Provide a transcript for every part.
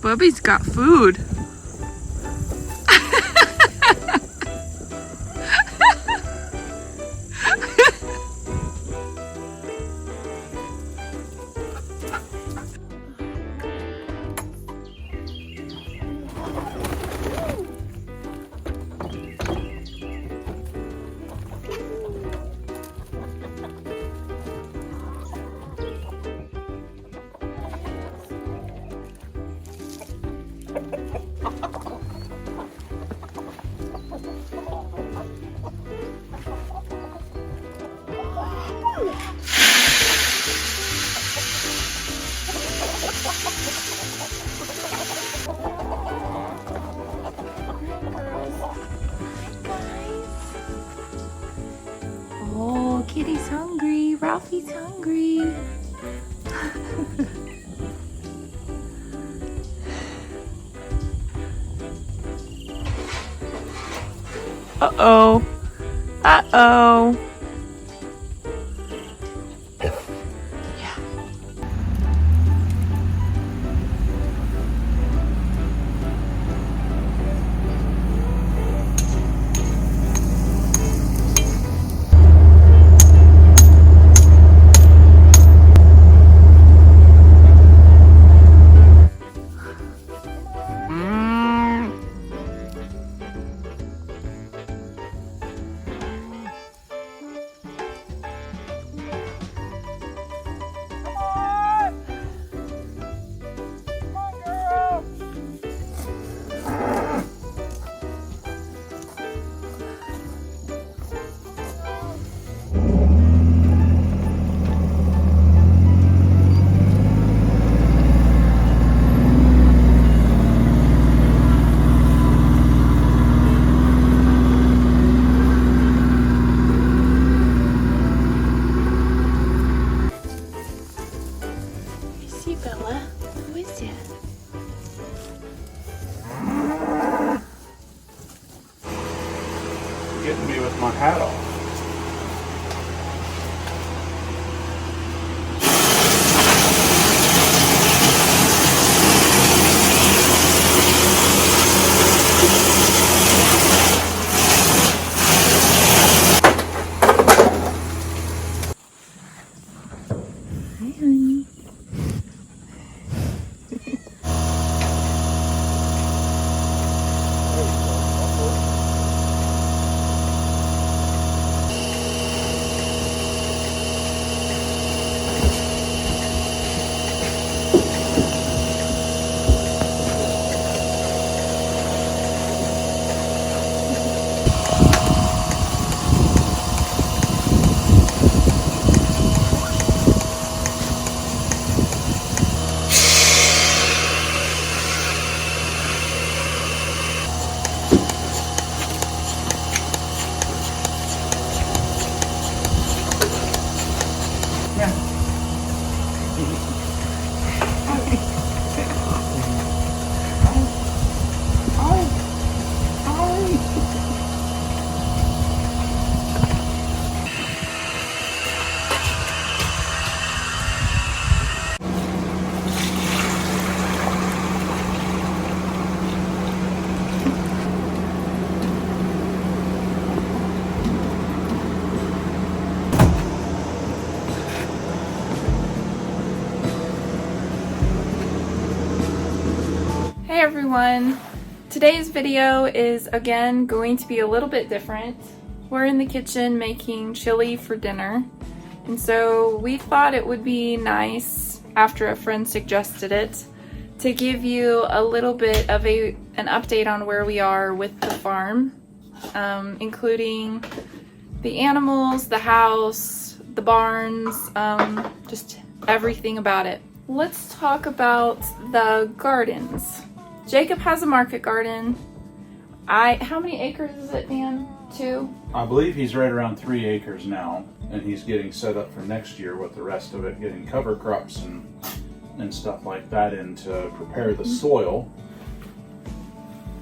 Bubby's got food. Oh, Kitty's hungry. Ralphie's hungry. Uh-oh. Uh-oh. Getting me with my hat off. Hi, honey. Hey everyone! Today's video is again going to be a little bit different. We're in the kitchen making chili for dinner, and so we thought it would be nice, after a friend suggested it, to give you a little bit of an update on where we are with the farm, including the animals, the house, the barns, just everything about it. Let's talk about the gardens. Jacob has a market garden. How many acres is it, Dan? 2? I believe he's right around 3 acres now, and he's getting set up for next year with the rest of it, getting cover crops and stuff like that in to prepare the soil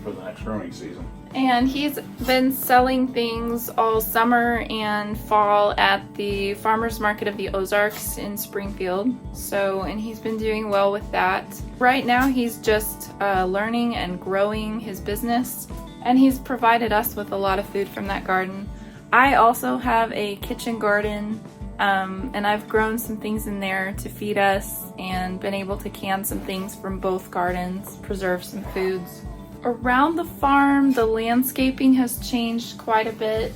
for the next growing season. And he's been selling things all summer and fall at the farmers market of the Ozarks in Springfield. And he's been doing well with that. Right now he's just learning and growing his business, and he's provided us with a lot of food from that garden. I also have a kitchen garden, and I've grown some things in there to feed us and been able to can some things from both gardens, preserve some foods. Around the farm, the landscaping has changed quite a bit.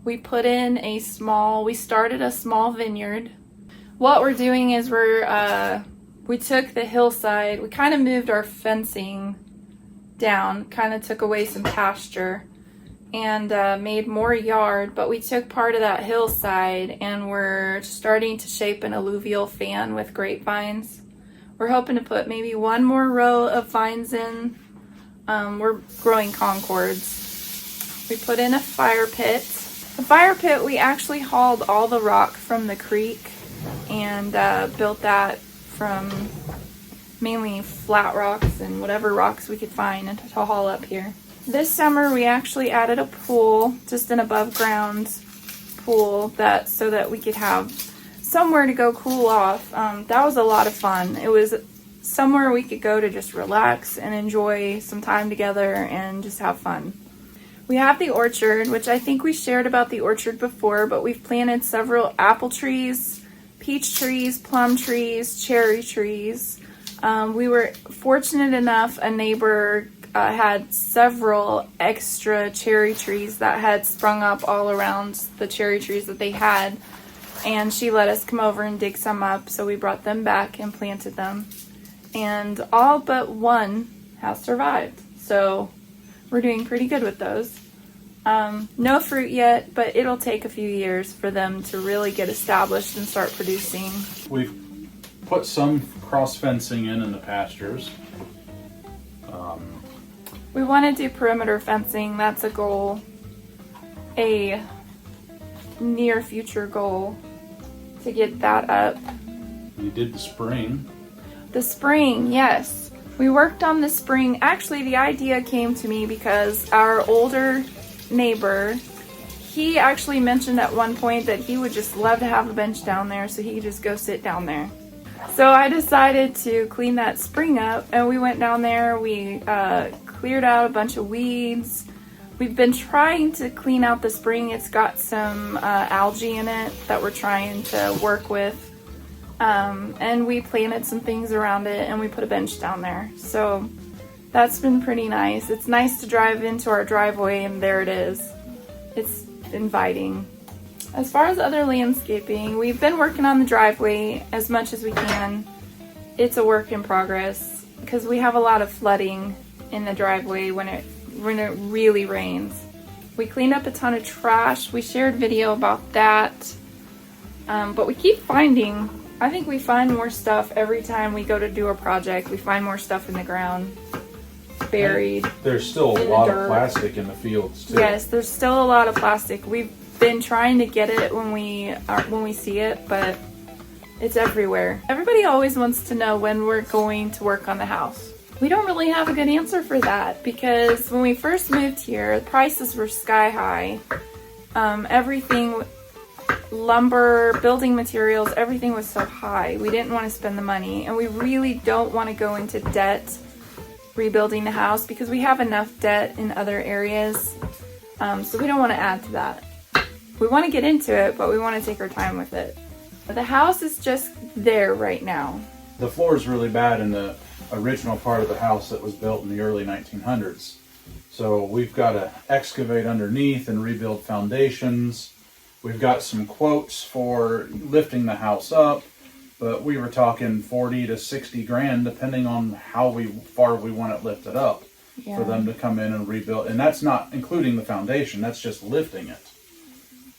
We started a small vineyard. What we're doing is we took the hillside, we kind of moved our fencing down, kind of took away some pasture and made more yard, but we took part of that hillside and we're starting to shape an alluvial fan with grapevines. We're hoping to put maybe one more row of vines in. We're growing concords. We put in a fire pit. The fire pit, we actually hauled all the rock from the creek and built that from mainly flat rocks and whatever rocks we could find and to haul up here. This summer we actually added a pool, just an above ground pool, so that we could have somewhere to go cool off. That was a lot of fun. It was somewhere we could go to just relax and enjoy some time together and just have fun. We have the orchard, which I think we shared about the orchard before, but we've planted several apple trees, peach trees, plum trees, cherry trees. We were fortunate enough, a neighbor had several extra cherry trees that had sprung up all around the cherry trees that they had, and she let us come over and dig some up, so we brought them back and planted them, and all but one has survived, so we're doing pretty good with those. No fruit yet, but it'll take a few years for them to really get established and start producing. We've put some cross fencing in the pastures. We want to do perimeter fencing. That's a goal, a near future goal, to get that up. We did the spring. The spring, yes. We worked on the spring. Actually, the idea came to me because our older neighbor, he actually mentioned at one point that he would just love to have a bench down there so he could just go sit down there. So I decided to clean that spring up, and we went down there. We cleared out a bunch of weeds. We've been trying to clean out the spring. It's got some algae in it that we're trying to work with. And we planted some things around it, and we put a bench down there. So that's been pretty nice. It's nice to drive into our driveway, and there it is. It's inviting. As far as other landscaping, we've been working on the driveway as much as we can. It's a work in progress because we have a lot of flooding in the driveway when it really rains. We cleaned up a ton of trash. We shared video about that. But we keep finding, I think we find more stuff every time we go to do a project. We find more stuff in the ground, buried. And there's still a lot of plastic in the fields too. Yes, there's still a lot of plastic. We've been trying to get it when we see it, but it's everywhere. Everybody always wants to know when we're going to work on the house. We don't really have a good answer for that because when we first moved here, the prices were sky high. Everything, lumber, building materials, everything was so high. We didn't want to spend the money, and we really don't want to go into debt rebuilding the house because we have enough debt in other areas. So we don't want to add to that. We want to get into it, but we want to take our time with it. The house is just there right now. The floor is really bad in the original part of the house that was built in the early 1900s. So we've got to excavate underneath and rebuild foundations. We've got some quotes for lifting the house up, but we were talking 40 to 60 grand depending on how far we want it lifted up for them to come in and rebuild. And that's not including the foundation, that's just lifting it.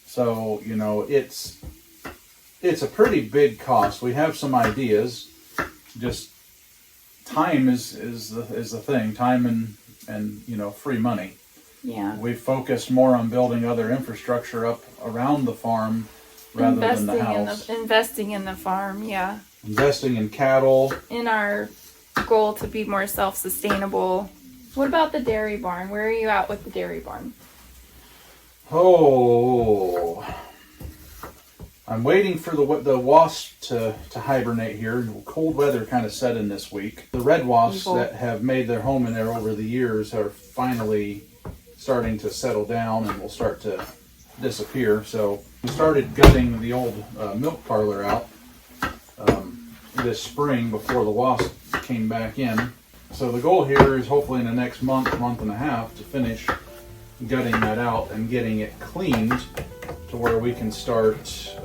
So, you know, it's a pretty big cost. We have some ideas. Just time is the thing. Time and you know, free money. Yeah. We've focused more on building other infrastructure up around the farm rather than the house. Investing in the farm, yeah. Investing in cattle. In our goal to be more self-sustainable, What about the dairy barn? Where are you at with the dairy barn? Oh, I'm waiting for the wasp to hibernate here. Cold weather kind of set in this week. The red wasps that have made their home in there over the years are finally starting to settle down and will start to disappear. So we started gutting the old milk parlor out this spring before the wasp came back in. So the goal here is hopefully in the next month and a half to finish gutting that out and getting it cleaned to where we can start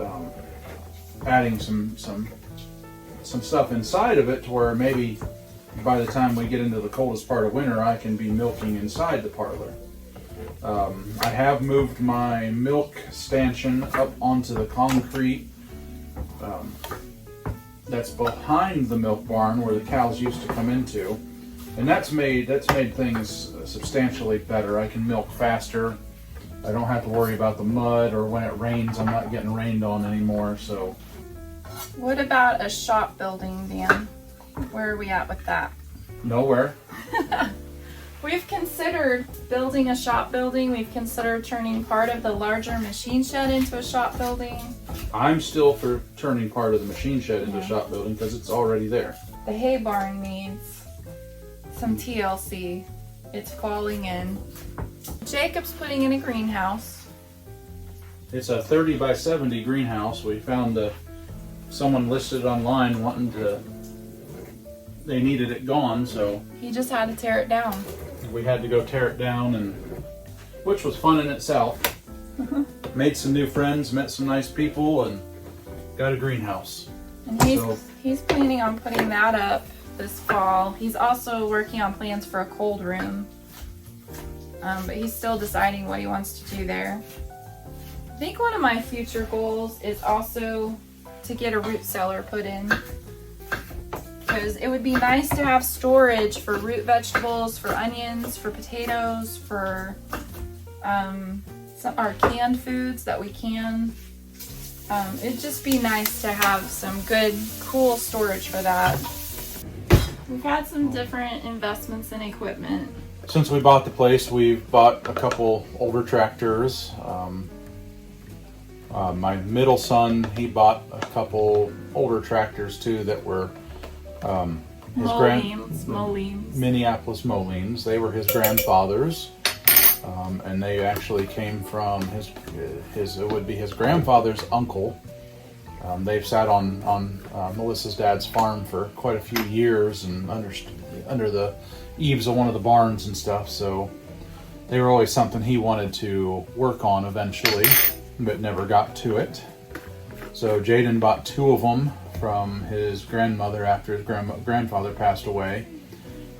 adding some stuff inside of it to where maybe by the time we get into the coldest part of winter, I can be milking inside the parlor. I have moved my milk stanchion up onto the concrete that's behind the milk barn where the cows used to come into, and that's made things substantially better. I can milk faster. I don't have to worry about the mud, or when it rains, I'm not getting rained on anymore. So, what about a shop building, Dan? Where are we at with that? Nowhere. We've considered building a shop building. We've considered turning part of the larger machine shed into a shop building. I'm still for turning part of the machine shed into a shop building because it's already there. The hay barn needs some TLC. It's falling in. Jacob's putting in a greenhouse. It's a 30 by 70 greenhouse. We found someone listed online wanting to, they needed it gone, so He just had to tear it down. we had to go tear it down, and which was fun in itself. Made some new friends, met some nice people, and got a greenhouse. And he's planning on putting that up this fall. He's also working on plans for a cold room. But he's still deciding what he wants to do there. I think one of my future goals is also to get a root cellar put in. Because it would be nice to have storage for root vegetables, for onions, for potatoes, for our canned foods that we can. It'd just be nice to have some good, cool storage for that. We've had some different investments in equipment. Since we bought the place, we've bought a couple older tractors. My middle son, he bought a couple older tractors too that were Moleens. Minneapolis Moleens. They were his grandfather's, and they actually came from his it would be his grandfather's uncle. They've sat on Melissa's dad's farm for quite a few years and under the eaves of one of the barns and stuff, so they were always something he wanted to work on eventually, but never got to it. So Jaden bought two of them from his grandmother after his grandfather passed away,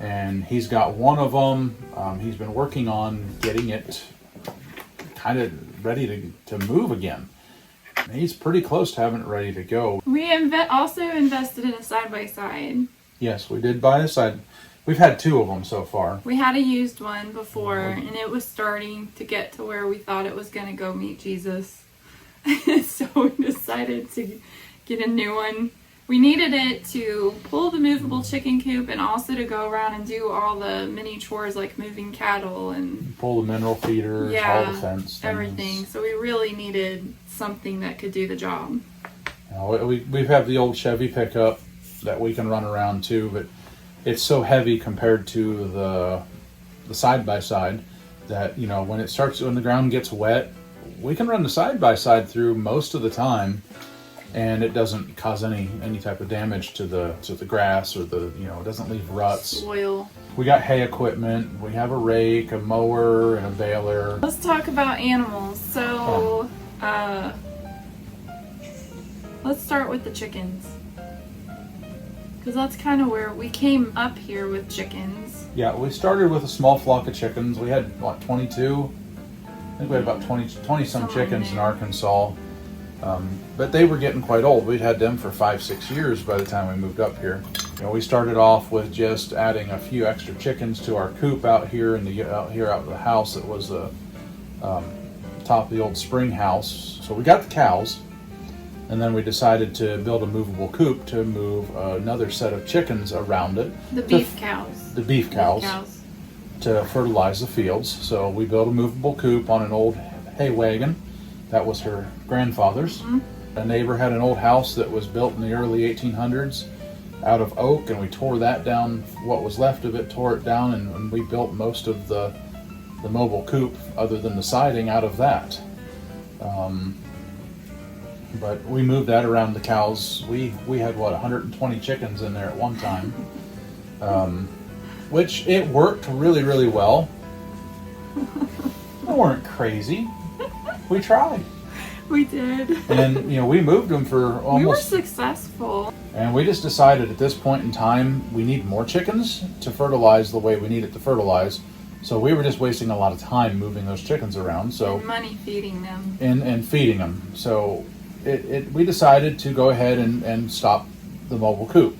and he's got one of them. He's been working on getting it kind of ready to move again. He's pretty close to having it ready to go. We also invested in a side-by-side. Yes, we did buy a side. We've had two of them so far. We had a used one before, and it was starting to get to where we thought it was going to go meet Jesus. So we decided to get a new one. We needed it to pull the movable chicken coop and also to go around and do all the mini chores like moving cattle and pull the mineral feeders, all the fence things. Everything. So we really needed something that could do the job. We have the old Chevy pickup that we can run around too, but it's so heavy compared to the side-by-side that, you know, when the ground gets wet, we can run the side-by-side through most of the time, and it doesn't cause any type of damage to the grass, or it doesn't leave ruts. Soil. We got hay equipment. We have a rake, a mower, and a baler. Let's talk about animals. So, let's start with the chickens. Because that's kind of where we came up here with chickens. Yeah, we started with a small flock of chickens. We had, 22? I think we had about 20 some chickens in Arkansas. But they were getting quite old. We'd had them for 5-6 years by the time we moved up here. We started off with just adding a few extra chickens to our coop out here out of the house. It was the top of the old spring house. So we got the cows, and then we decided to build a movable coop to move another set of chickens around it. The beef cows. The beef cows. to fertilize the fields. So we built a movable coop on an old hay wagon. That was her grandfather's. A neighbor had an old house that was built in the early 1800s out of oak, and we tore that down, what was left of it, tore it down, and we built most of the mobile coop, other than the siding, out of that. But we moved that around the cows. We had, 120 chickens in there at one time, which it worked really, really well. We weren't crazy. We tried. We did. And, we moved them for almost... We were successful. And we just decided at this point in time, we need more chickens to fertilize the way we need it to fertilize. So we were just wasting a lot of time moving those chickens around. So and money feeding them. And feeding them. So we decided to go ahead and stop the mobile coop.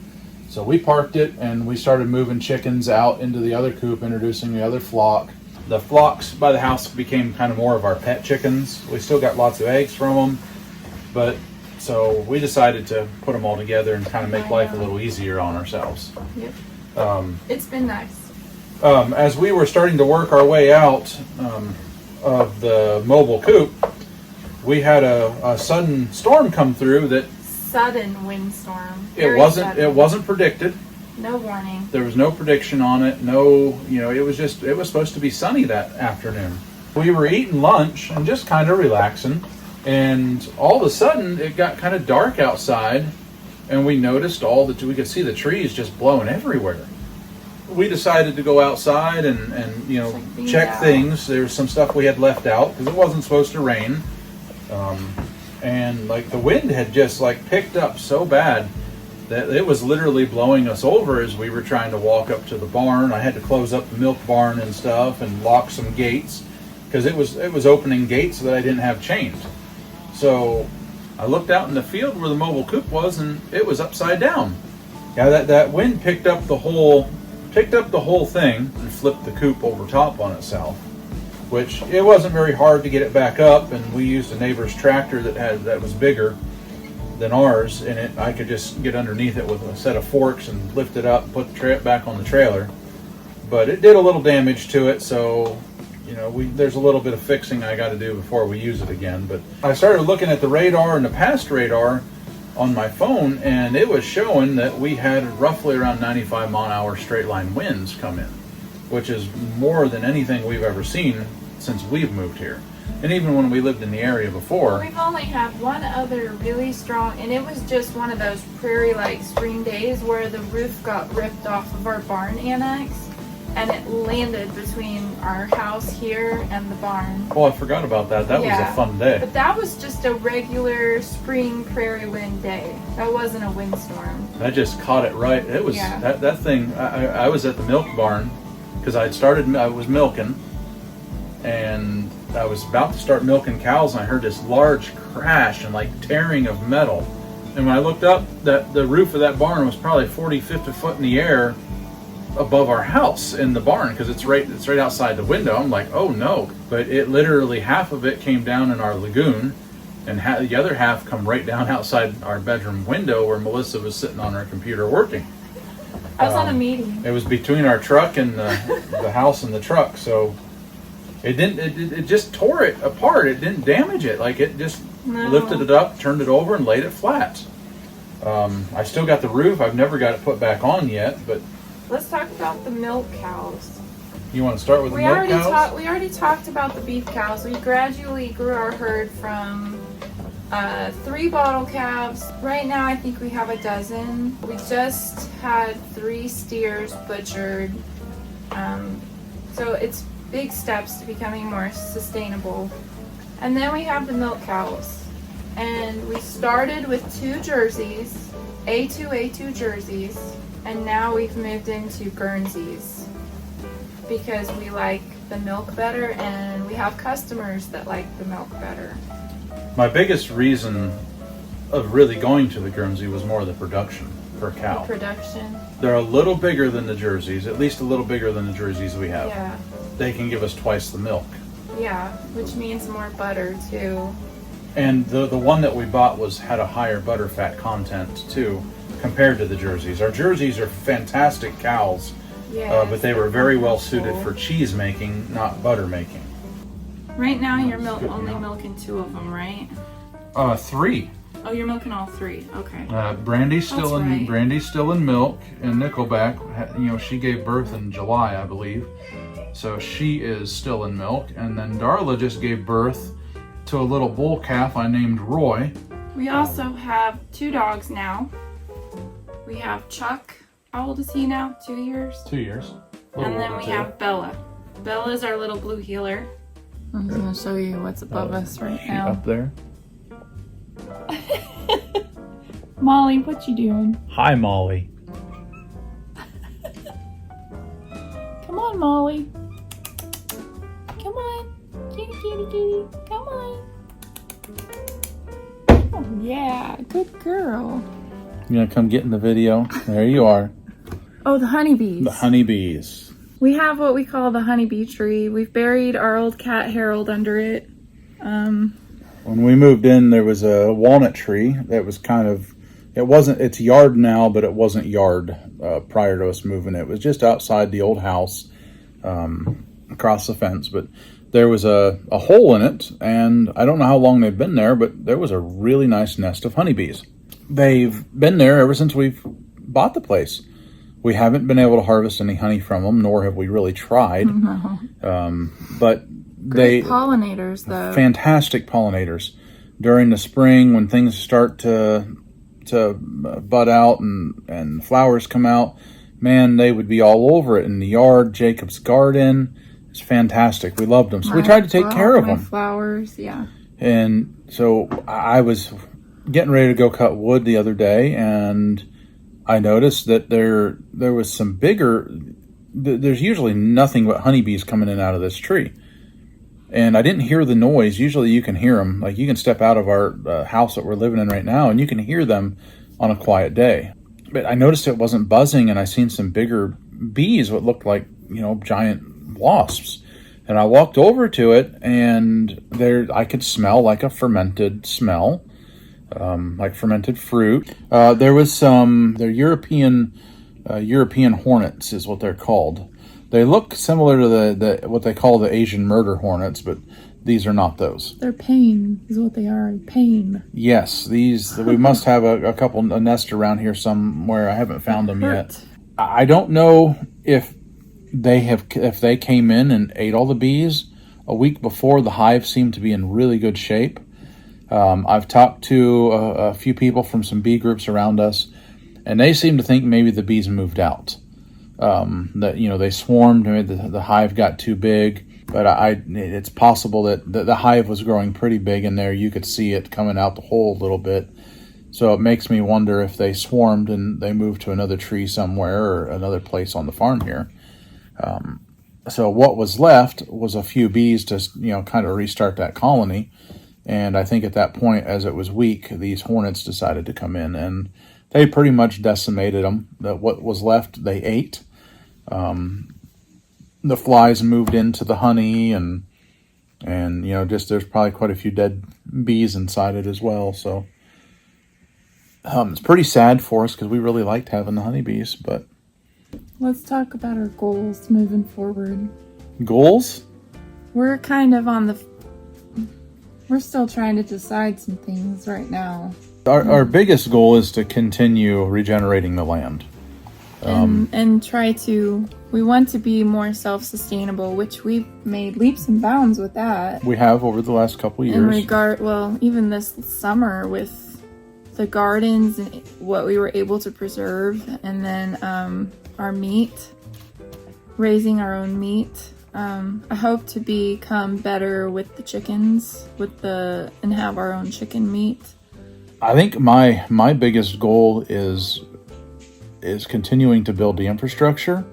So we parked it and we started moving chickens out into the other coop, introducing the other flock. The flocks by the house became kind of more of our pet chickens. We still got lots of eggs from them, but so we decided to put them all together and kind of make life a little easier on ourselves. Yep. It's been nice. As we were starting to work our way out of the mobile coop, we had a sudden storm come through that... Sudden windstorm. It wasn't predicted. No warning. There was no prediction on it. No, it was supposed to be sunny that afternoon. We were eating lunch and just kind of relaxing, and all of a sudden it got kind of dark outside, and we noticed we could see the trees just blowing everywhere. We decided to go outside and check things. There was some stuff we had left out because it wasn't supposed to rain, and the wind had just picked up so bad that it was literally blowing us over as we were trying to walk up to the barn. I had to close up the milk barn and stuff and lock some gates because it was opening gates that I didn't have chained. So I looked out in the field where the mobile coop was, and it was upside down. Yeah, that wind picked up the whole thing and flipped the coop over top on itself, which it wasn't very hard to get it back up, and we used a neighbor's tractor that was bigger than ours, and I could just get underneath it with a set of forks and lift it up and put the back on the trailer. But it did a little damage to it, so there's a little bit of fixing I got to do before we use it again. But I started looking at the radar and the past radar on my phone, and it was showing that we had roughly around 95 mile-an-hour straight line winds come in, which is more than anything we've ever seen since we've moved here. And even when we lived in the area before... We've only had one other really strong, and it was just one of those prairie-like spring days where the roof got ripped off of our barn annex, and it landed between our house here and the barn. Oh, I forgot about that. That was a fun day. But that was just a regular spring prairie wind day. That wasn't a windstorm. I just caught it right. It was that thing. I was at the milk barn because I was milking, and I was about to start milking cows, and I heard this large crash and tearing of metal. And when I looked up, the roof of that barn was probably 40, 50 foot in the air above our house in the barn, because it's right outside the window. I'm like, oh no. But it literally, half of it came down in our lagoon, and the other half come right down outside our bedroom window where Melissa was sitting on her computer working. I was on a meeting. It was between our truck and the house and the truck, so it just tore it apart. It didn't damage it. It just lifted it up, turned it over, and laid it flat. I still got the roof. I've never got it put back on yet, but... Let's talk about the milk cows. You want to start with the milk cows? We already talked about the beef cows. We gradually grew our herd from 3 bottle calves. Right now I think we have a dozen. We just had 3 steers butchered. So it's big steps to becoming more sustainable. And then we have the milk cows. And we started with 2 jerseys, A2 jerseys. And now we've moved into Guernseys because we like the milk better, and we have customers that like the milk better. My biggest reason of really going to the Guernsey was more the production per cow. The production. They're a little bigger than the jerseys, at least a little bigger than the jerseys we have. Yeah. They can give us twice the milk. Yeah, which means more butter too. And the one that we bought had a higher butter fat content too, compared to the jerseys. Our jerseys are fantastic cows, Yeah. But they were very well suited for cheese making, not butter making. Right now you're only milking 2 of them, right? 3. Oh, you're milking all 3. Okay. Brandy's still That's right. Brandy's still in milk, and Nickelback, you know, she gave birth in July, I believe, so she is still in milk. And then Darla just gave birth to a little bull calf I named Roy. We also have 2 dogs now. We have Chuck. How old is he now? 2 years. 2 years. And then we have Bella. Bella's our little blue healer. I'm just gonna show you what's above us right now. Up there. Molly, what you doing? Hi, Molly. Come on, Molly. Come on. Kitty, kitty, kitty. Come on. Oh, yeah. Good girl. You gonna come get in the video? There you are. Oh, the honeybees. The honeybees. We have what we call the honeybee tree. We've buried our old cat Harold under it. When we moved in, there was a walnut tree that was kind of, it's yard now, but it wasn't yard prior to us moving. It was just outside the old house, across the fence, but there was a hole in it, and I don't know how long they've been there, but there was a really nice nest of honeybees. They've been there ever since we've bought the place. We haven't been able to harvest any honey from them, nor have we really tried. No. But Great pollinators, though. Fantastic pollinators. During the spring, when things start to bud out and flowers come out, man, they would be all over it in the yard. Jacob's garden. It's fantastic. We loved them. So we tried to take care of them. Flowers, yeah. And so I was getting ready to go cut wood the other day, and I noticed that there was some bigger, there's usually nothing but honeybees coming in and out of this tree. And I didn't hear the noise. Usually you can hear them. Like, you can step out of our house that we're living in right now, and you can hear them on a quiet day. But I noticed it wasn't buzzing, and I seen some bigger bees, what looked like, you know, giant wasps. And I walked over to it, and I could smell like a fermented smell. Like fermented fruit. There was they're European hornets is what they're called. They look similar to the what they call the Asian murder hornets, but these are not those. They're pain is what they are. Pain. Yes, these we must have a nest around here somewhere. I haven't found them yet. I don't know if they came in and ate all the bees. A week before, the hive seemed to be in really good shape. I've talked to a few people from some bee groups around us, and they seem to think maybe the bees moved out. That, you know, they swarmed, maybe the hive got too big, but it's possible that the hive was growing pretty big in there. You could see it coming out the hole a little bit. So it makes me wonder if they swarmed and they moved to another tree somewhere or another place on the farm here. So what was left was a few bees to, you know, kind of restart that colony. And I think at that point, as it was weak, these hornets decided to come in, and they pretty much decimated them. What was left, they ate. The flies moved into the honey, and you know, just there's probably quite a few dead bees inside it as well. So it's pretty sad for us because we really liked having the honeybees. But let's talk about our goals moving forward. Goals? We're kind of we're still trying to decide some things right now. Our biggest goal is to continue regenerating the land. And we want to be more self-sustainable, which we've made leaps and bounds with that. We have over the last couple of years. Even this summer with the gardens and what we were able to preserve, and then our meat, raising our own meat. I hope to become better with the chickens, and have our own chicken meat. I think my biggest goal is continuing to build the infrastructure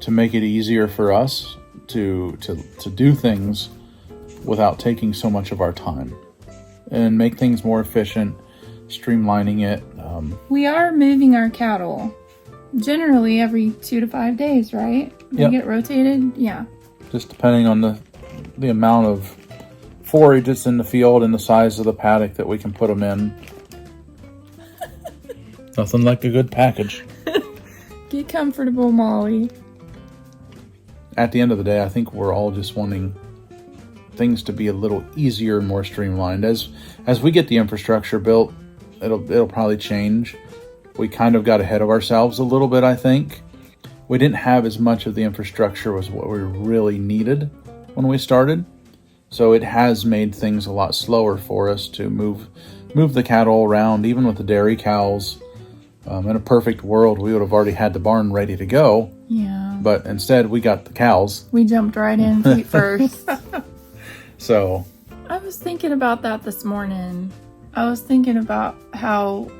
to make it easier for us to do things without taking so much of our time, and make things more efficient, streamlining it. We are moving our cattle generally every 2 to 5 days, right? They get rotated, yeah. Just depending on the amount of forage that's in the field and the size of the paddock that we can put them in. Nothing like a good package. Get comfortable, Molly. at the end of the day, I think we're all just wanting things to be a little easier and more streamlined. As we get the infrastructure built, it'll probably change. We kind of got ahead of ourselves a little bit, I think. We didn't have as much of the infrastructure as what we really needed when we started. So it has made things a lot slower for us to move the cattle around, even with the dairy cows. In a perfect world, we would have already had the barn ready to go. Yeah. But instead, we got the cows. We jumped right in feet first. So I was thinking about that this morning. I was thinking about how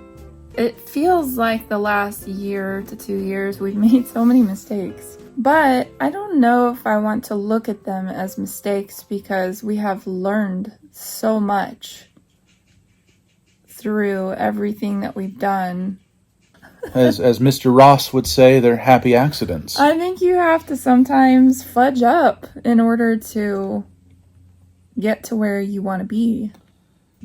it feels like the last year to 2 years we've made so many mistakes. But I don't know if I want to look at them as mistakes because we have learned so much through everything that we've done. As Mr. Ross would say, they're happy accidents. I think you have to sometimes fudge up in order to get to where you want to be.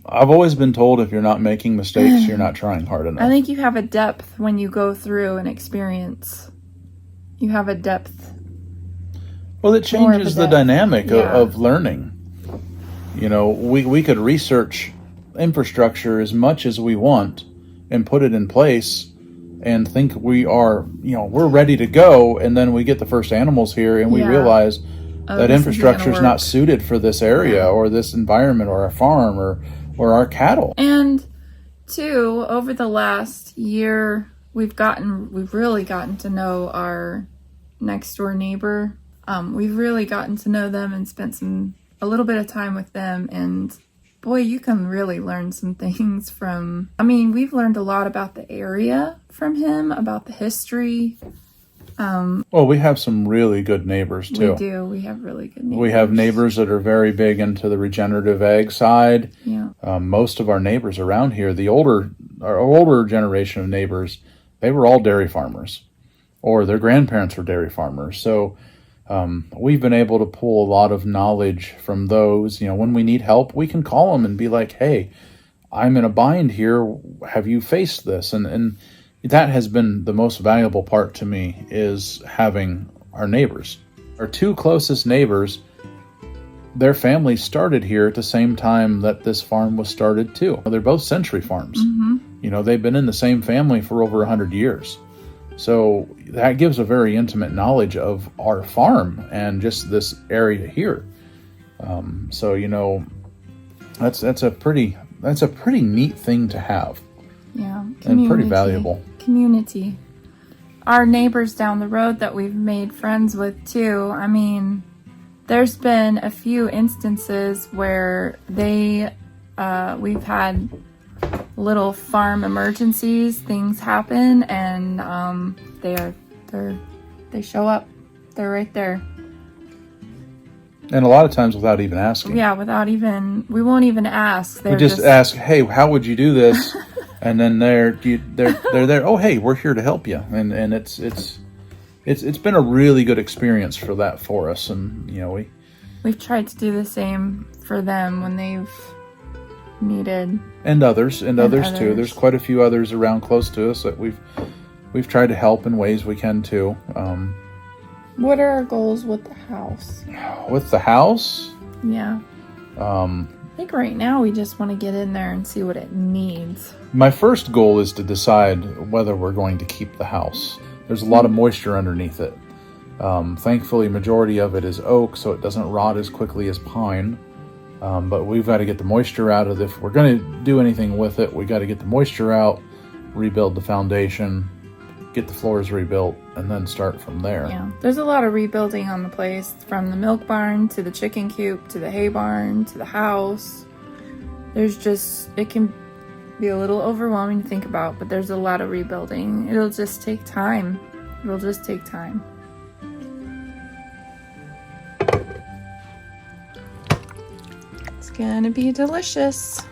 I've always been told if you're not making mistakes, you're not trying hard enough. I think you have a depth when you go through an experience. You have a depth. Well, it changes the dynamic of learning. You know, we could research infrastructure as much as we want and put it in place and think we are, we're ready to go. And then we get the first animals here and we realize that infrastructure is not suited for this area or this environment or a farm or our cattle. And two, over the last year, we've really gotten to know our next door neighbor. We've really gotten to know them and spent a little bit of time with them. And boy, you can really learn some things from, we've learned a lot about the area from him, about the history. Well, we have some really good neighbors too. We do. We have really good neighbors. We have neighbors that are very big into the regenerative ag side. Yeah. Most of our neighbors around here, our older generation of neighbors, they were all dairy farmers, or their grandparents were dairy farmers. So we've been able to pull a lot of knowledge from those. When we need help, we can call them and be like, "Hey, I'm in a bind here. Have you faced this?" And that has been the most valuable part to me, is having our neighbors. Our two closest neighbors, their families started here at the same time that this farm was started too. They're both century farms. Mm-hmm. They've been in the same family for over 100 years. So that gives a very intimate knowledge of our farm and just this area here. That's a pretty neat thing to have. Yeah, and pretty valuable. Community. Our neighbors down the road that we've made friends with too. There's been a few instances where we've had little farm emergencies, things happen, and they show up. They're right there. And a lot of times without even asking. Yeah, we won't even ask. We just ask, "Hey, how would you do this?" And then they're there. "Oh, hey, we're here to help you." And it's been a really good experience for us. And we've tried to do the same for them when they've needed. And others too. There's quite a few others around close to us that we've tried to help in ways we can too. What are our goals with the house? With the house? Yeah. I think right now we just want to get in there and see what it needs. My first goal is to decide whether we're going to keep the house. There's a lot of moisture underneath it. Thankfully, majority of it is oak, so it doesn't rot as quickly as pine. But we've got to get the moisture out of it. If we're going to do anything with it, we got to get the moisture out, rebuild the foundation, get the floors rebuilt, and then start from there. Yeah, there's a lot of rebuilding on the place, from the milk barn to the chicken coop to the hay barn to the house. It can be a little overwhelming to think about, but there's a lot of rebuilding. It'll just take time. It's gonna be delicious.